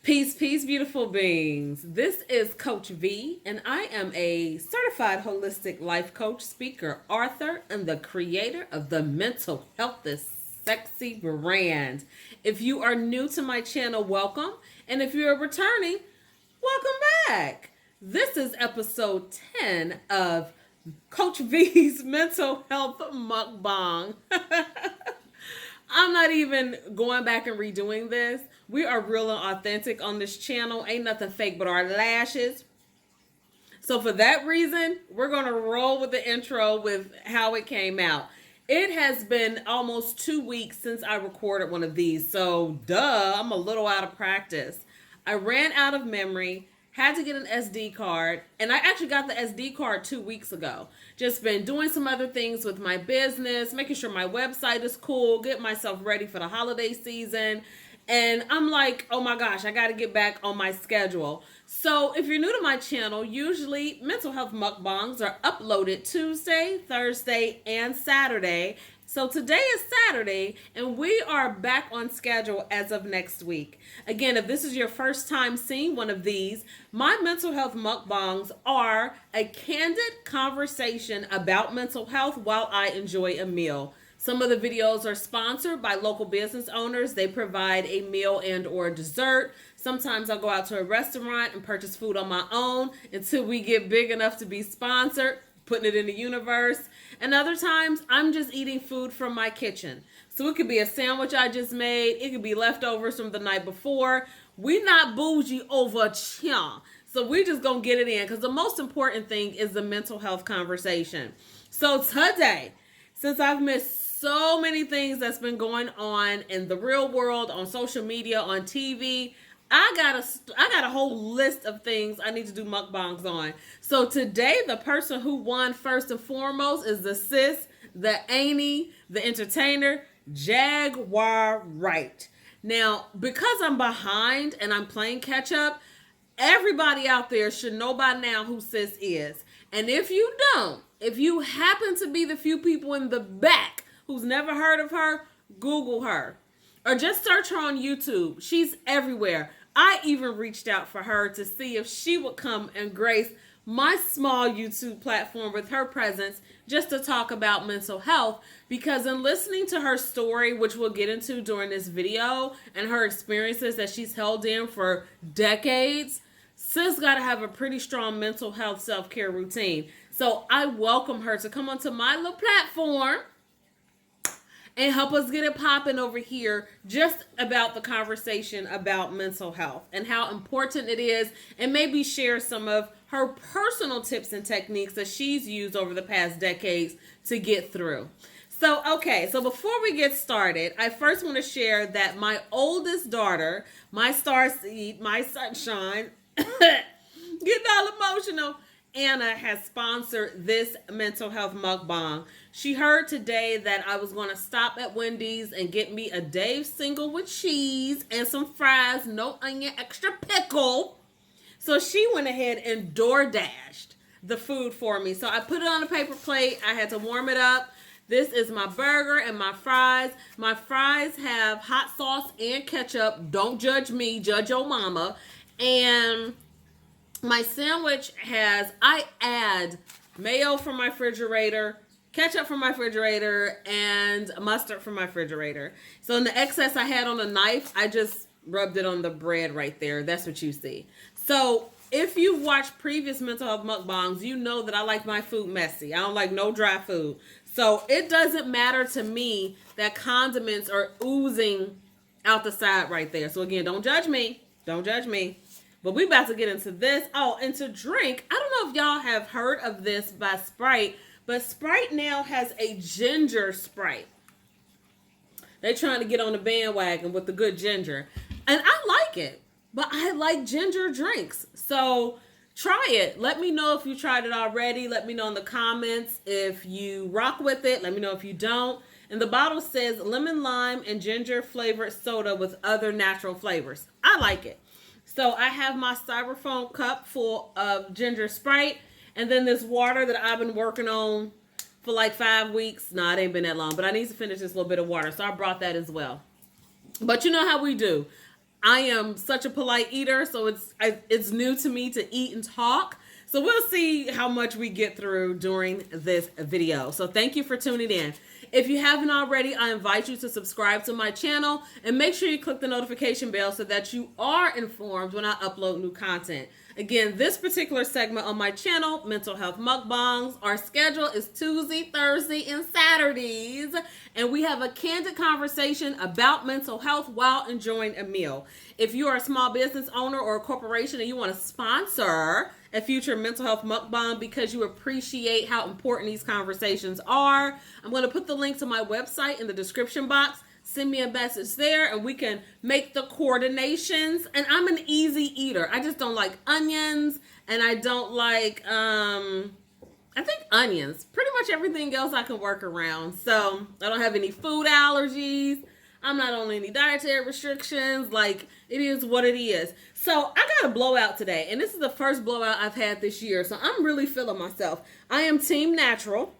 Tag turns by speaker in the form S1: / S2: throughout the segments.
S1: Peace, peace, beautiful beings. This is Coach Vee, and I am a certified holistic life coach, speaker, author, and the creator of the Mental Health is Sexy brand. If you are new to my channel, welcome. And if you're returning, welcome back. This is episode 10 of Coach Vee's Mental Health Mukbang. I'm not even going back and redoing this. We are real and authentic on this channel. Ain't nothing fake but our lashes. So for that reason, we're going to roll with the intro with how it came out. It has been almost 2 weeks since I recorded one of these. So duh, I'm a little out of practice. I ran out of memory, had to get an SD card, and I actually got the SD card 2 weeks ago. Just been doing some other things with my business, making sure my website is cool, get myself ready for the holiday season. And I'm like, oh my gosh, I got to get back on my schedule. So if you're new to my channel, usually mental health mukbangs are uploaded Tuesday, Thursday, and Saturday. So today is Saturday, and we are back on schedule as of next week. Again, if this is your first time seeing one of these, my mental health mukbangs are a candid conversation about mental health while I enjoy a meal. Some of the videos are sponsored by local business owners. They provide a meal and or dessert. Sometimes I'll go out to a restaurant and purchase food on my own until we get big enough to be sponsored, putting it in the universe. And other times I'm just eating food from my kitchen. So it could be a sandwich I just made. It could be leftovers from the night before. We not bougie over chia. So we just gonna get it in because the most important thing is the mental health conversation. So today, since I've missed so many things that's been going on in the real world, on social media, on TV, I got a whole list of things I need to do mukbangs on. So today, the person who won first and foremost is the sis, the auntie, the entertainer, Jaquar White. Now, because I'm behind and I'm playing catch up, everybody out there should know by now who sis is. And if you don't, if you happen to be the few people in the back who's never heard of her, Google her. Or just search her on YouTube. She's everywhere. I even reached out for her to see if she would come and grace my small YouTube platform with her presence just to talk about mental health. Because in listening to her story, which we'll get into during this video, and her experiences that she's held in for decades, sis got to have a pretty strong mental health self-care routine. So I welcome her to come onto my little platform and help us get it popping over here just about the conversation about mental health and how important it is, and maybe share some of her personal tips and techniques that she's used over the past decades to get through. So, okay, so before we get started, I first want to share that my oldest daughter, my starseed, my sunshine, getting all emotional, Anna has sponsored this mental health mukbang. She heard today that I was going to stop at Wendy's and get me a Dave single with cheese and some fries, no onion, extra pickle. So she went ahead and DoorDashed the food for me. So I put it on a paper plate. I had to warm it up. This is my burger and my fries. My fries have hot sauce and ketchup. Don't judge me, judge your mama. And my sandwich has, I add mayo from my refrigerator, ketchup from my refrigerator, and mustard from my refrigerator. So in the excess I had on a knife, I just rubbed it on the bread right there. That's what you see. So if you've watched previous mental health mukbangs, you know that I like my food messy. I don't like no dry food. So it doesn't matter to me that condiments are oozing out the side right there. So again, don't judge me. Don't judge me. But we about to get into this. Oh, and to drink, I don't know if y'all have heard of this by Sprite, but Sprite now has a ginger Sprite. They're trying to get on the bandwagon with the good ginger. And I like it, but I like ginger drinks. So try it. Let me know if you tried it already. Let me know in the comments if you rock with it. Let me know if you don't. And the bottle says lemon, lime, and ginger flavored soda with other natural flavors. I like it. So I have my styrofoam cup full of ginger Sprite, and then this water that I've been working on for like 5 weeks. No, it ain't been that long, but I need to finish this little bit of water. So I brought that as well. But you know how we do. I am such a polite eater, so it's new to me to eat and talk. So we'll see how much we get through during this video. So thank you for tuning in. If you haven't already, I invite you to subscribe to my channel and make sure you click the notification bell so that you are informed when I upload new content. Again, this particular segment on my channel, Mental Health Mukbangs, our schedule is Tuesday, Thursday, and Saturdays. And we have a candid conversation about mental health while enjoying a meal. If you are a small business owner or a corporation and you want to sponsor a future mental health mukbang because you appreciate how important these conversations are, I'm going to put the link to my website in the description box. Send me a message there and we can make the coordinations. And I'm an easy eater. I just don't like onions, and I don't like, I think onions. Pretty much everything else I can work around. So I don't have any food allergies. I'm not on any dietary restrictions. Like, it is what it is. So I got a blowout today, and this is the first blowout I've had this year. So I'm really feeling myself. I am team natural.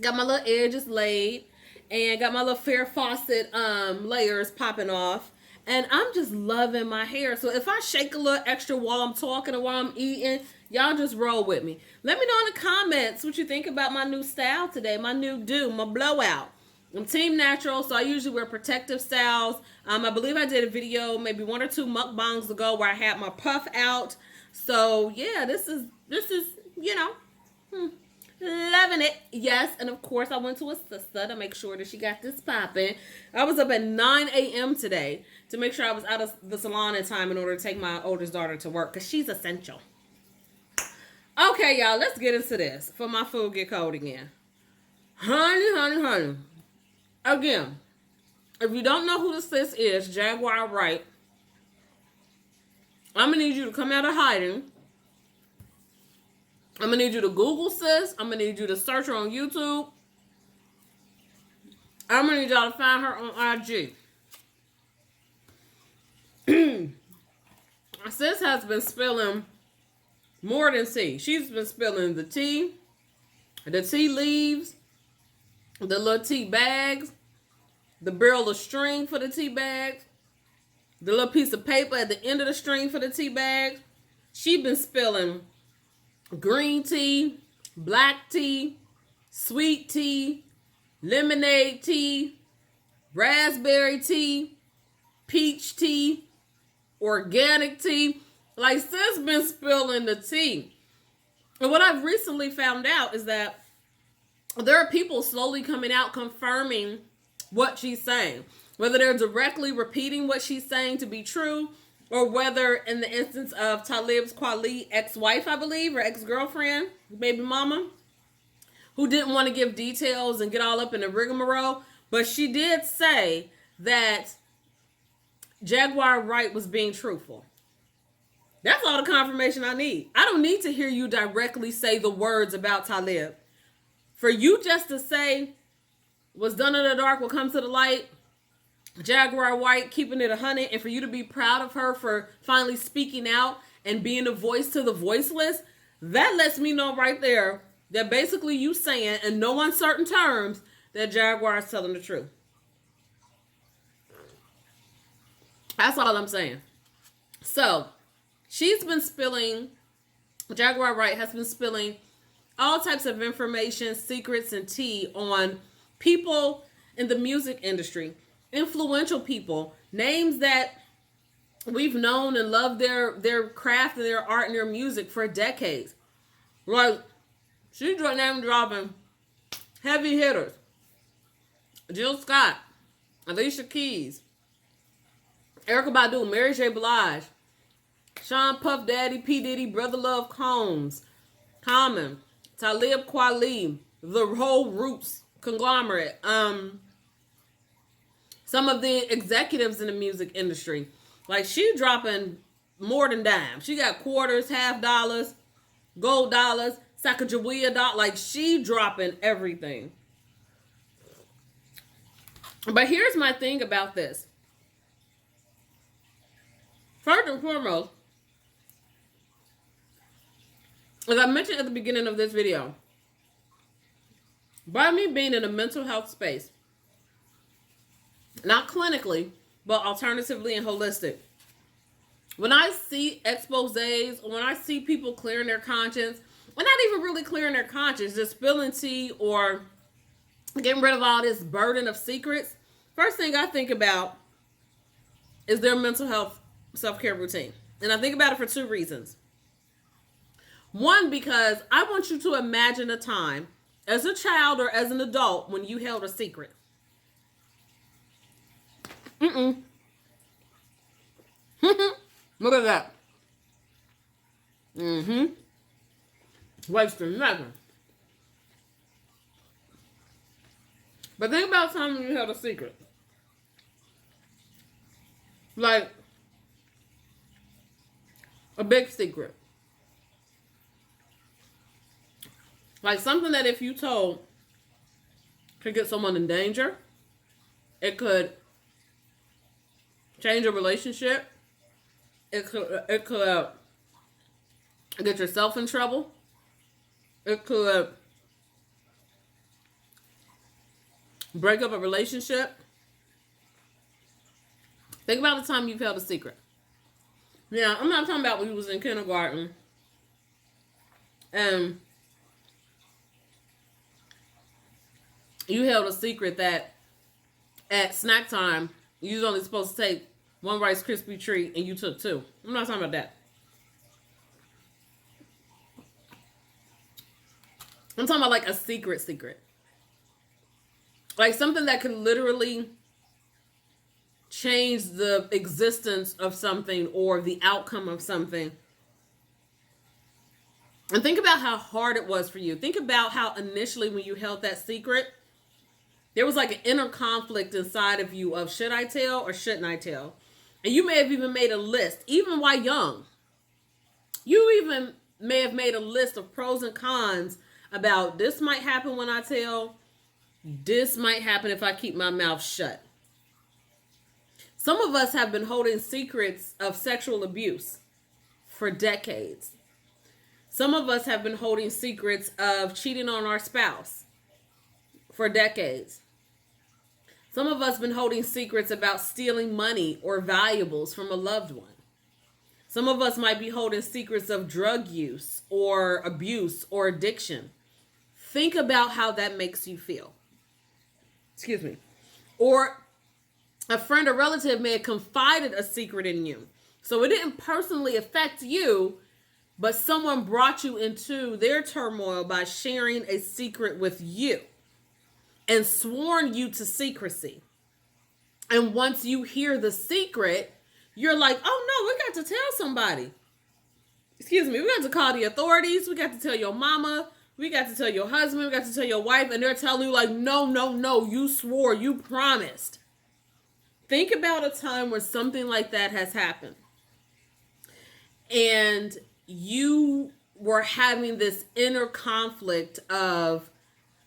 S1: Got my little edges laid. And got my little Fair Faucet layers popping off. And I'm just loving my hair. So if I shake a little extra while I'm talking or while I'm eating, y'all just roll with me. Let me know in the comments what you think about my new style today. My new do, my blowout. I'm team natural, so I usually wear protective styles. I believe I did a video maybe 1 or 2 mukbangs ago where I had my puff out. So yeah, this is you know, loving it. Yes, and of course I went to a sister to make sure that she got this popping. I was up at 9 a.m. today to make sure I was out of the salon in time in order to take my oldest daughter to work because she's essential. Okay, y'all, let's get into this for my food get cold again. Honey. Again, if you don't know who the sis is, Jaquar White, I'm going to need you to come out of hiding. I'm going to need you to Google sis. I'm going to need you to search her on YouTube. I'm going to need y'all to find her on IG. Sis has been spilling more than tea. She's been spilling the tea leaves, the little tea bags, the barrel of string for the tea bags, the little piece of paper at the end of the string for the tea bags. She's been spilling green tea, black tea, sweet tea, lemonade tea, raspberry tea, peach tea, organic tea. Like, sis been spilling the tea. And what I've recently found out is that there are people slowly coming out confirming what she's saying. Whether they're directly repeating what she's saying to be true, or whether in the instance of Talib's Kweli ex-wife, I believe, or ex-girlfriend, baby mama, who didn't want to give details and get all up in the rigmarole, but she did say that Jaquar White was being truthful. That's all the confirmation I need. I don't need to hear you directly say the words about Talib. For you just to say, what's done in the dark will come to the light, Jaquar White keeping it 100, and for you to be proud of her for finally speaking out and being a voice to the voiceless, that lets me know right there that basically you saying, in no uncertain terms, that Jaquar is telling the truth. That's all I'm saying. So, Jaquar White has been spilling all types of information, secrets, and tea on people in the music industry. Influential people, names that we've known and loved their craft and their art and their music for decades. Like, she's name dropping heavy hitters. Jill Scott, Alicia Keys, Erykah Badu, Mary J. Blige, Sean Puff Daddy, P. Diddy, Brother Love Combs, Common, Talib Kweli, the whole Roots conglomerate. Some of the executives in the music industry. Like, she dropping more than dimes. She got quarters, half dollars, gold dollars, Sacagawea dollars. Like, she dropping everything. But here's my thing about this. First and foremost, as I mentioned at the beginning of this video, by me being in a mental health space, not clinically, but alternatively and holistic. When I see exposés, when I see people clearing their conscience, or not even really clearing their conscience, just spilling tea or getting rid of all this burden of secrets, first thing I think about is their mental health self-care routine. And I think about it for two reasons. One, because I want you to imagine a time as a child or as an adult when you held a secret. Look at that. Wasting nothing. But think about the time when you held a secret. Like a big secret. Like something that if you told could get someone in danger. It could change a relationship. It could get yourself in trouble. It could break up a relationship. Think about the time you've held a secret. Now, I'm not talking about when you was in kindergarten and you held a secret that at snack time you was only supposed to take one Rice Krispie treat and you took two. I'm not talking about that. I'm talking about like a secret. Like something that could literally change the existence of something or the outcome of something. And think about how hard it was for you. Think about how initially when you held that secret, there was like an inner conflict inside of you of should I tell or shouldn't I tell? And you may have even made a list, even while young. You even may have made a list of pros and cons about this might happen when I tell, this might happen if I keep my mouth shut. Some of us have been holding secrets of sexual abuse for decades. Some of us have been holding secrets of cheating on our spouse for decades. Some of us have been holding secrets about stealing money or valuables from a loved one. Some of us might be holding secrets of drug use or abuse or addiction. Think about how that makes you feel. Excuse me. Or a friend or relative may have confided a secret in you. So it didn't personally affect you, but someone brought you into their turmoil by sharing a secret with you and sworn you to secrecy. And once you hear the secret, you're like, oh no, we got to tell somebody. Excuse me, we got to call the authorities. We got to tell your mama. We got to tell your husband. We got to tell your wife. And they're telling you like, no, you swore, you promised. Think about a time where something like that has happened. And you were having this inner conflict of,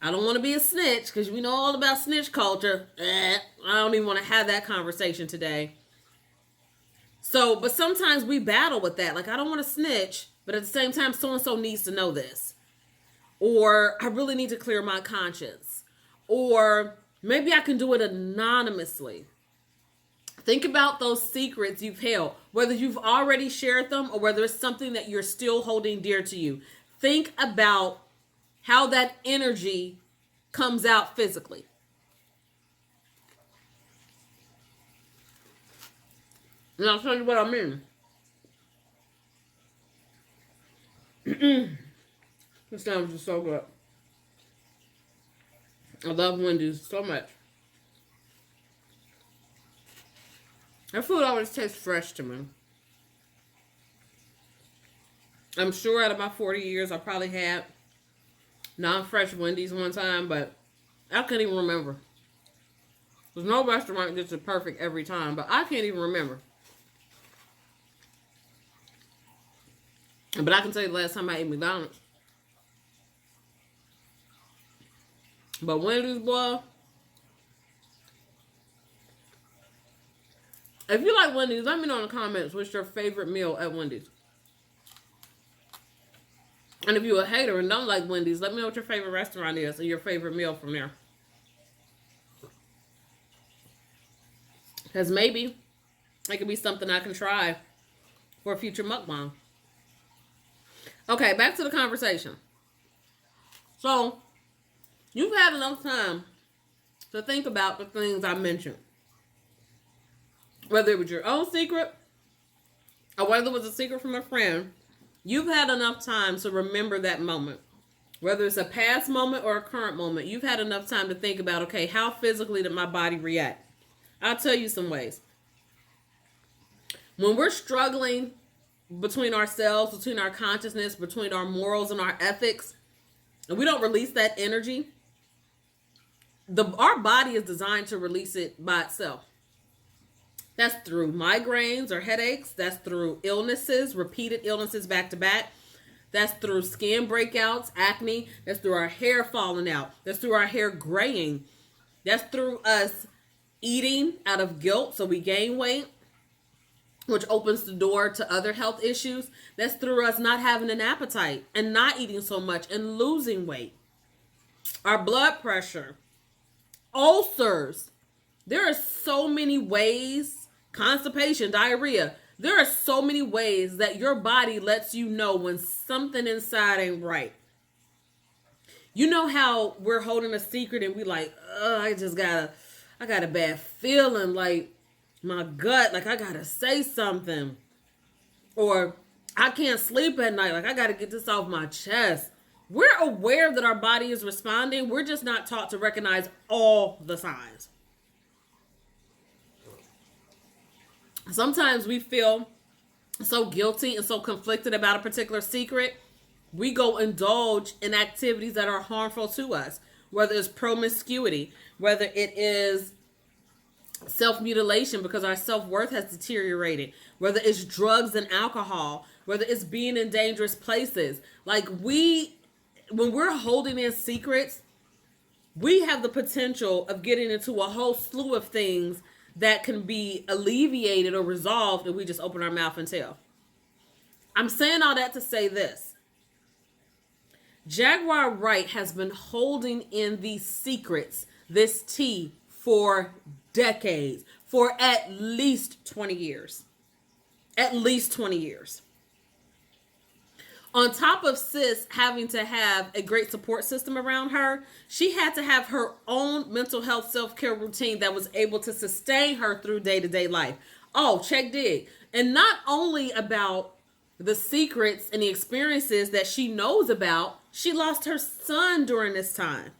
S1: I don't want to be a snitch because we know all about snitch culture. I don't even want to have that conversation today. So, but sometimes we battle with that. Like, I don't want to snitch, but at the same time, so-and-so needs to know this. Or I really need to clear my conscience. Or maybe I can do it anonymously. Think about those secrets you've held, whether you've already shared them or whether it's something that you're still holding dear to you. Think about how that energy comes out physically. And I'll tell you what I mean. This sandwich is so good. I love Wendy's so much. Their food always tastes fresh to me. I'm sure out of my 40 years, I probably had non-fresh Wendy's one time, but I can't even remember. There's no restaurant that's perfect every time, but I can't even remember. But I can tell you the last time I ate McDonald's. But Wendy's, boy. If you like Wendy's, let me know in the comments what's your favorite meal at Wendy's. And if you're a hater and don't like Wendy's, let me know what your favorite restaurant is and your favorite meal from there. Because maybe it could be something I can try for a future mukbang. Okay, back to the conversation. So, you've had enough time to think about the things I mentioned. Whether it was your own secret or whether it was a secret from a friend, you've had enough time to remember that moment. Whether it's a past moment or a current moment, you've had enough time to think about, okay, how physically did my body react? I'll tell you some ways. When we're struggling between ourselves, between our consciousness, between our morals and our ethics, and we don't release that energy, our body is designed to release it by itself. That's through migraines or headaches. That's through illnesses, repeated illnesses back to back. That's through skin breakouts, acne. That's through our hair falling out. That's through our hair graying. That's through us eating out of guilt, so we gain weight, which opens the door to other health issues. That's through us not having an appetite and not eating so much and losing weight. Our blood pressure, ulcers. There are so many ways, constipation, diarrhea. There are so many ways that your body lets you know when something inside ain't right. You know how we're holding a secret and we like, I got a bad feeling, like my gut, like I gotta say something. Or I can't sleep at night, like I gotta get this off my chest. We're aware that our body is responding. We're just not taught to recognize all the signs. Sometimes we feel so guilty and so conflicted about a particular secret, we go indulge in activities that are harmful to us, whether it's promiscuity, whether it is self-mutilation because our self-worth has deteriorated, whether it's drugs and alcohol, whether it's being in dangerous places. Like when we're holding in secrets, we have the potential of getting into a whole slew of things that can be alleviated or resolved if we just open our mouth and tell. I'm saying all that to say this. Jaquar White has been holding in these secrets, this tea, for decades, for at least 20 years. At least 20 years. On top of sis having to have a great support system around her, she had to have her own mental health self-care routine that was able to sustain her through day-to-day life. Oh, check dig. And not only about the secrets and the experiences that she knows about, she lost her son during this time.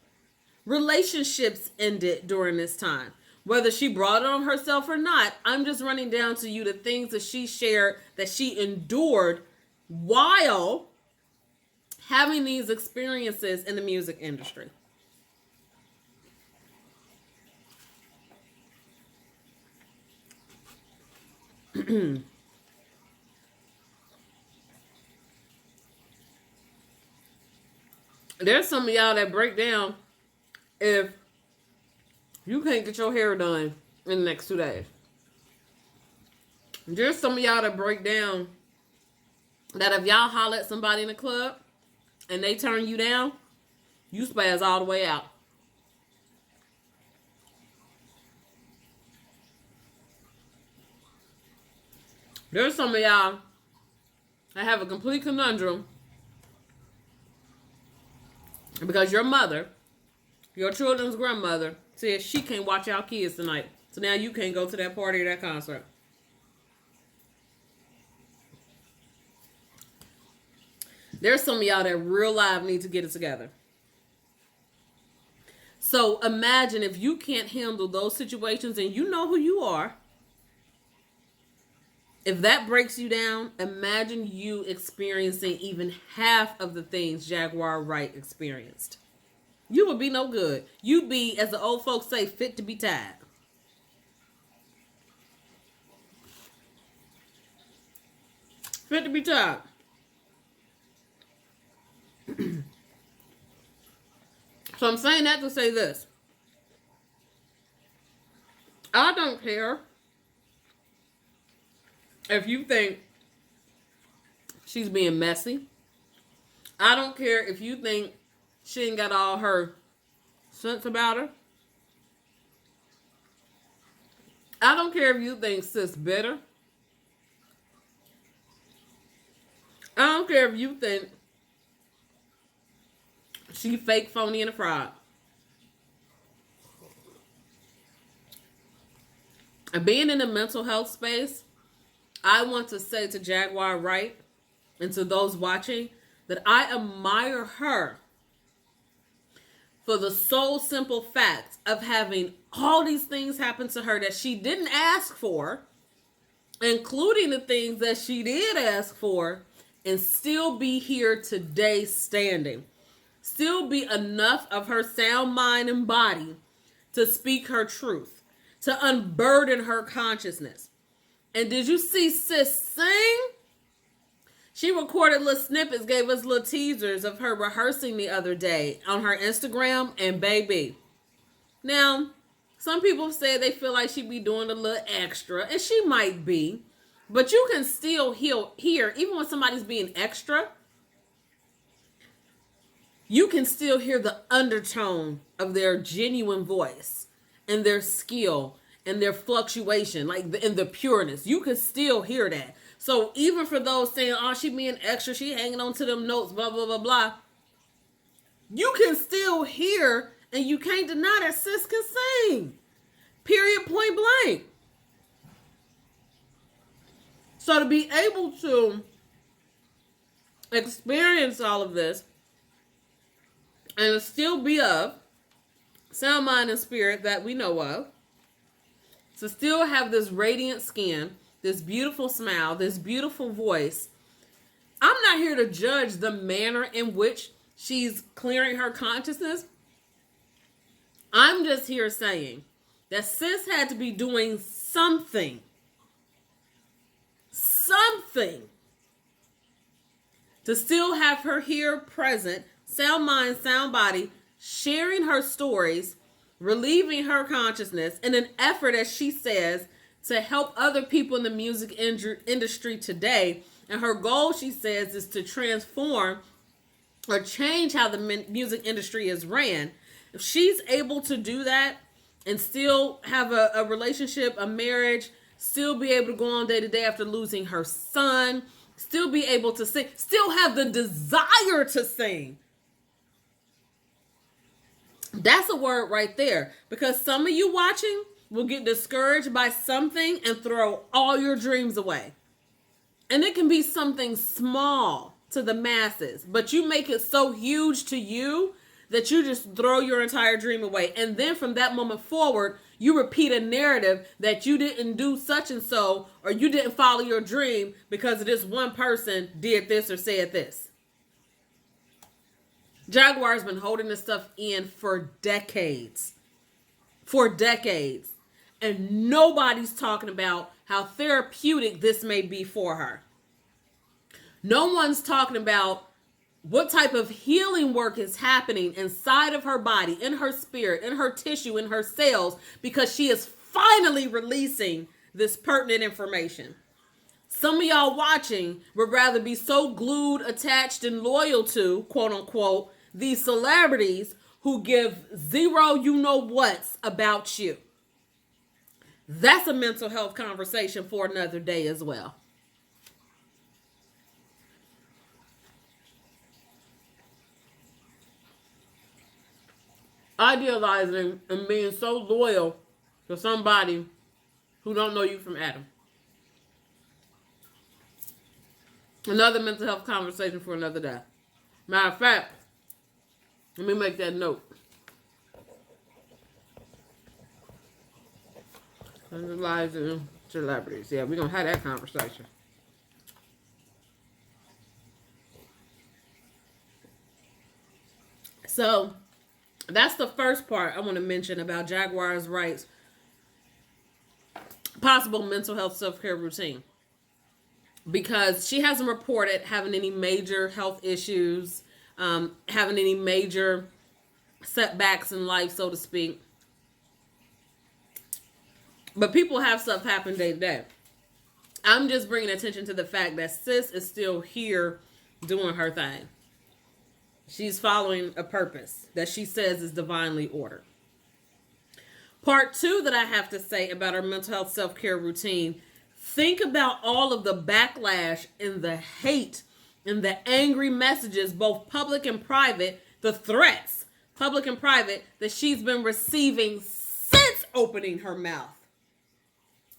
S1: Relationships ended during this time. Whether she brought it on herself or not, I'm just running down to you the things that she shared, that she endured while having these experiences in the music industry. There's some of y'all that break down if you can't get your hair done in the next 2 days. There's some of y'all that break down that if y'all holler at somebody in the club and they turn you down, you spaz all the way out. There's some of y'all that have a complete conundrum because your mother, your children's grandmother, says she can't watch y'all kids tonight. So now you can't go to that party or that concert. There's some of y'all that real live need to get it together. So imagine if you can't handle those situations and you know who you are. If that breaks you down, imagine you experiencing even half of the things Jaquar White experienced. You would be no good. You'd be, as the old folks say, fit to be tied. Fit to be tied. So I'm saying that to say this. I don't care if you think she's being messy. I don't care if you think she ain't got all her sense about her. I don't care if you think sis bitter. I don't care if you think she fake, phony, and a fraud. And being in the mental health space, I want to say to Jaquar White and to those watching that I admire her for the sole simple fact of having all these things happen to her that she didn't ask for, including the things that she did ask for, and still be here today standing. Still be enough of her sound mind and body to speak her truth, to unburden her consciousness. And did you see sis sing? She recorded little snippets, gave us little teasers of her rehearsing the other day on her Instagram, and baby. Now, some people say they feel like she be doing a little extra, and she might be, but you can still hear, even when somebody's being extra, you can still hear the undertone of their genuine voice and their skill and their fluctuation, like in the pureness. You can still hear that. So even for those saying, oh, she being extra, she hanging on to them notes, blah, blah, blah, blah, you can still hear, and you can't deny that sis can sing. Period, point blank. So to be able to experience all of this and still be of sound, mind, and spirit that we know of, to still have this radiant skin, this beautiful smile, this beautiful voice. I'm not here to judge the manner in which she's clearing her consciousness. I'm just here saying that sis had to be doing something to still have her here present, sound mind, sound body, sharing her stories, relieving her consciousness in an effort, as she says, to help other people in the music industry today. And her goal, she says, is to transform or change how the music industry is ran. If she's able to do that and still have a relationship, a marriage, still be able to go on day to day after losing her son, still be able to sing, still have the desire to sing, that's a word right there. Because some of you watching will get discouraged by something and throw all your dreams away. And it can be something small to the masses, but you make it so huge to you that you just throw your entire dream away. And then from that moment forward, you repeat a narrative that you didn't do such and so, or you didn't follow your dream because this one person did this or said this. Jaguar's been holding this stuff in for decades. And nobody's talking about how therapeutic this may be for her. No one's talking about what type of healing work is happening inside of her body, in her spirit, in her tissue, in her cells, because she is finally releasing this pertinent information. Some of y'all watching would rather be so glued, attached, and loyal to, quote unquote, these celebrities who give zero you-know-whats about you. That's a mental health conversation for another day as well. Idealizing and being so loyal to somebody who don't know you from Adam. Another mental health conversation for another day. Matter of fact, let me make that note. Analyzing celebrities. Yeah, we're going to have that conversation. So, that's the first part I want to mention about Jaquar White's possible mental health self-care routine. Because she hasn't reported having any major health issues, having any major setbacks in life, so to speak. But people have stuff happen day to day. I'm just bringing attention to the fact that sis is still here doing her thing. She's following a purpose that she says is divinely ordered. Part two that I have to say about our mental health self-care routine, think about all of the backlash and the hate and the angry messages, both public and private, the threats, public and private, that she's been receiving since opening her mouth.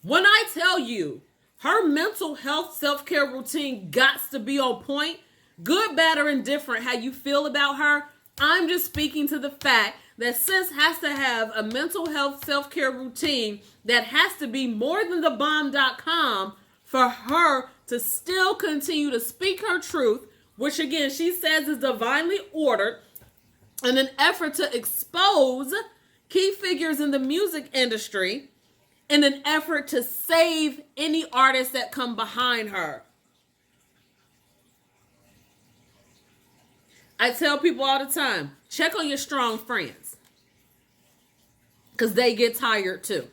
S1: When I tell you her mental health self-care routine gots to be on point, good, bad, or indifferent how you feel about her, I'm just speaking to the fact that sis has to have a mental health self-care routine that has to be more than the bomb.com for her to still continue to speak her truth, which again she says is divinely ordered, in an effort to expose key figures in the music industry, in an effort to save any artists that come behind her. I tell people all the time, check on your strong friends, because they get tired too.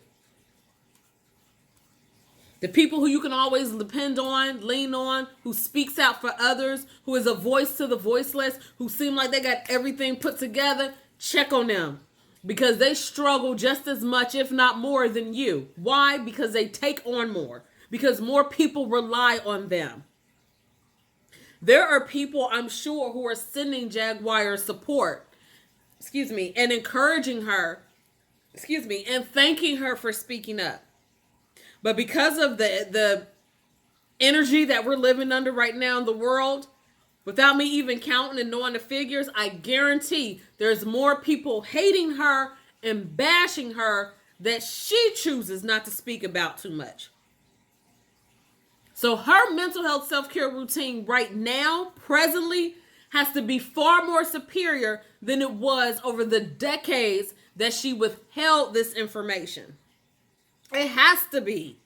S1: The people who you can always depend on, lean on, who speaks out for others, who is a voice to the voiceless, who seem like they got everything put together, check on them. Because they struggle just as much, if not more, than you. Why? Because they take on more. Because more people rely on them. There are people, I'm sure, who are sending Jaquar support, and encouraging her, and thanking her for speaking up. But because of the energy that we're living under right now in the world, without me even counting and knowing the figures, I guarantee there's more people hating her and bashing her that she chooses not to speak about too much. So her mental health self-care routine right now, presently, has to be far more superior than it was over the decades that she withheld this information. It has to be.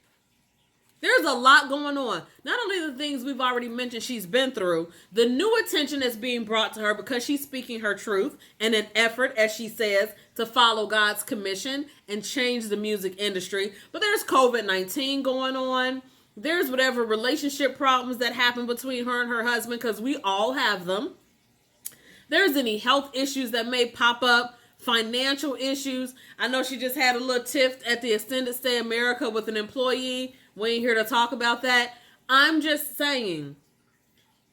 S1: There's a lot going on. Not only the things we've already mentioned she's been through, the new attention that's being brought to her because she's speaking her truth in an effort, as she says, to follow God's commission and change the music industry. But there's COVID-19 going on. There's whatever relationship problems that happen between her and her husband, because we all have them. There's any health issues that may pop up, financial issues. I know she just had a little tiff at the Extended Stay America with an employee. We ain't here to talk about that. I'm just saying,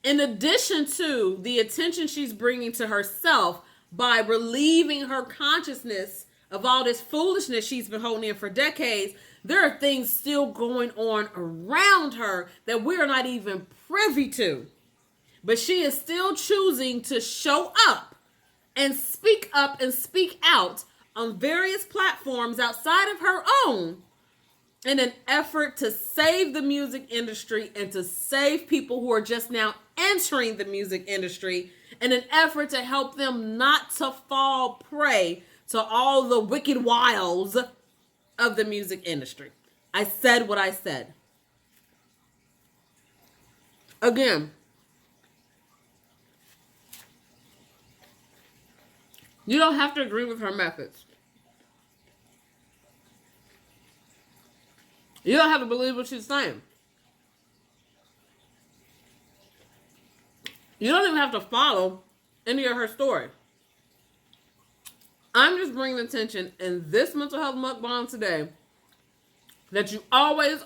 S1: in addition to the attention she's bringing to herself by relieving her consciousness of all this foolishness she's been holding in for decades, there are things still going on around her that we are not even privy to. But she is still choosing to show up and speak out on various platforms outside of her own in an effort to save the music industry and to save people who are just now entering the music industry, in an effort to help them not to fall prey to all the wicked wiles of the music industry. I said what I said. Again, you don't have to agree with her methods. You don't have to believe what she's saying. You don't even have to follow any of her story. I'm just bringing attention in this mental health mukbang today that you always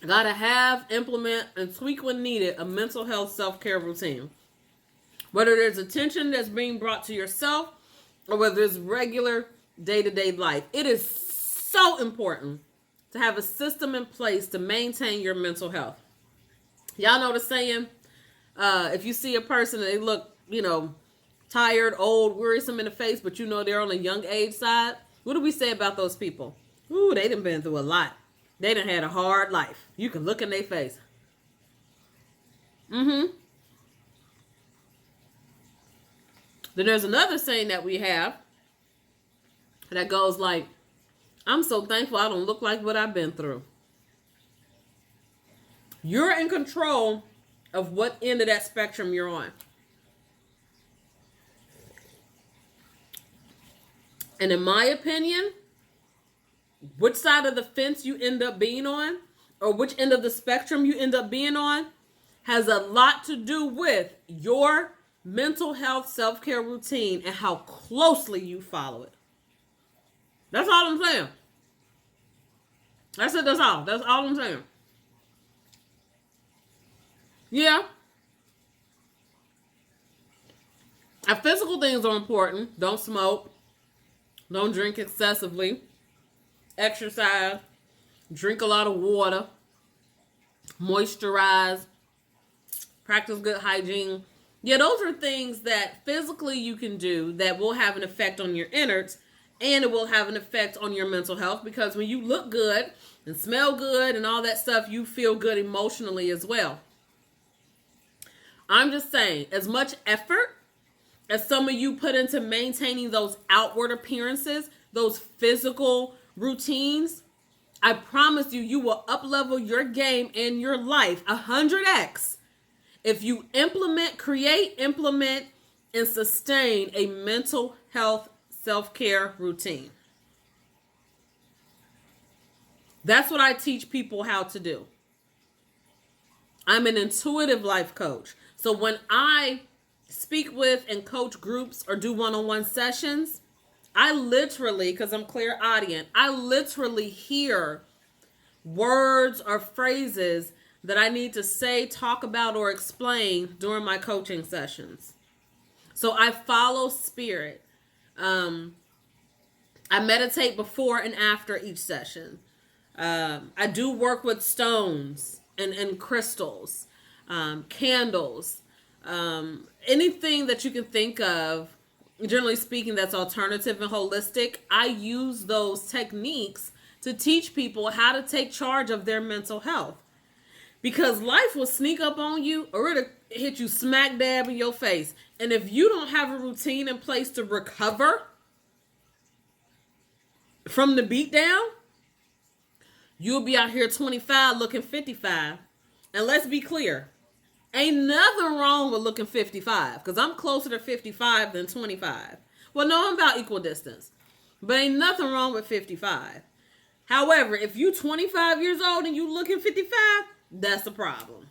S1: gotta have, implement, and tweak when needed a mental health self-care routine. Whether there's attention that's being brought to yourself or whether it's regular day-to-day life. It is so important to have a system in place to maintain your mental health. Y'all know the saying, if you see a person and they look, tired, old, wearisome in the face, but they're on the young age side, what do we say about those people? Ooh, they done been through a lot. They done had a hard life. You can look in their face. Then there's another saying that we have that goes like, I'm so thankful I don't look like what I've been through. You're in control of what end of that spectrum you're on. And in my opinion, which side of the fence you end up being on, or which end of the spectrum you end up being on, has a lot to do with your mental health self-care routine and how closely you follow it. That's all I'm saying. That's it. That's all. That's all I'm saying. Yeah. Physical things are important. Don't smoke. Don't drink excessively. Exercise. Drink a lot of water. Moisturize. Practice good hygiene. Yeah, those are things that physically you can do that will have an effect on your innards, and it will have an effect on your mental health, because when you look good and smell good and all that stuff, you feel good emotionally as well. I'm just saying, as much effort as some of you put into maintaining those outward appearances, those physical routines, I promise you, you will up-level your game in your life 100x if you create, implement, and sustain a mental health self-care routine. That's what I teach people how to do. I'm an intuitive life coach. So when I speak with and coach groups or do one-on-one sessions, I literally, because I'm clairaudient, I literally hear words or phrases that I need to say, talk about, or explain during my coaching sessions. So I follow spirit. I meditate before and after each session. I do work with stones and crystals, candles, anything that you can think of, generally speaking, that's alternative and holistic. I use those techniques to teach people how to take charge of their mental health. Because life will sneak up on you, or it'll hit you smack dab in your face. And if you don't have a routine in place to recover from the beatdown, you'll be out here 25 looking 55. And let's be clear, ain't nothing wrong with looking 55, because I'm closer to 55 than 25. Well, no, I'm about equal distance, but ain't nothing wrong with 55. However, if you 25 years old and you looking 55, that's a problem.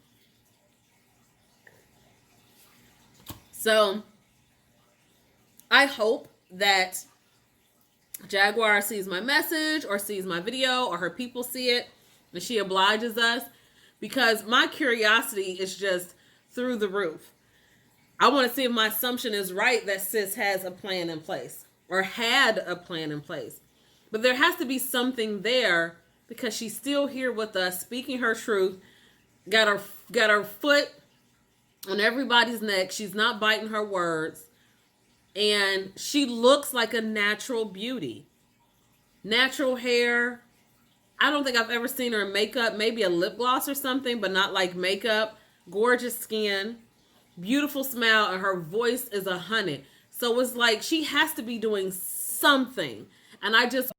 S1: So I hope that Jaquar sees my message or sees my video, or her people see it and she obliges us, because my curiosity is just through the roof. I want to see if my assumption is right that sis has a plan in place, or had a plan in place. But there has to be something there, because she's still here with us, speaking her truth, got her foot on everybody's neck. She's not biting her words. And she looks like a natural beauty. Natural hair. I don't think I've ever seen her in makeup. Maybe a lip gloss or something, but not like makeup. Gorgeous skin. Beautiful smile. And her voice is 100. So it's like she has to be doing something. And I just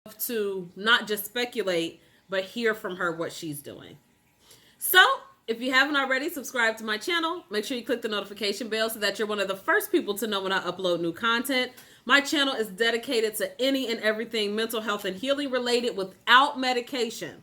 S1: love to not just speculate, but hear from her what she's doing. So, if you haven't already, subscribe to my channel. Make sure you click the notification bell so that you're one of the first people to know when I upload new content. My channel is dedicated to any and everything mental health and healing related without medication.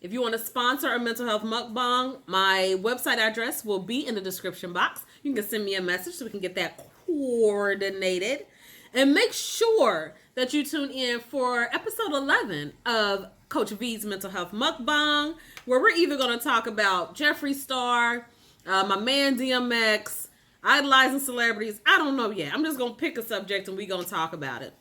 S1: If you want to sponsor a mental health mukbang, my website address will be in the description box. You can send me a message so we can get that coordinated. And make sure that you tune in for episode 11 of Coach Vee's Mental Health Mukbang, where we're either going to talk about Jeffree Star, my man DMX, idolizing celebrities. I don't know yet. I'm just going to pick a subject and we're going to talk about it.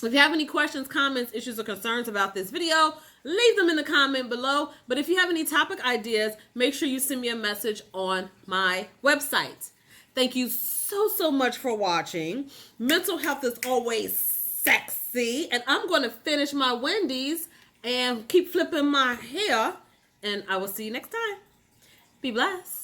S1: If you have any questions, comments, issues, or concerns about this video, leave them in the comment below. But if you have any topic ideas, make sure you send me a message on my website. Thank you so much for watching. Mental health is always sexy. And I'm going to finish my Wendy's and keep flipping my hair. And I will see you next time. Be blessed.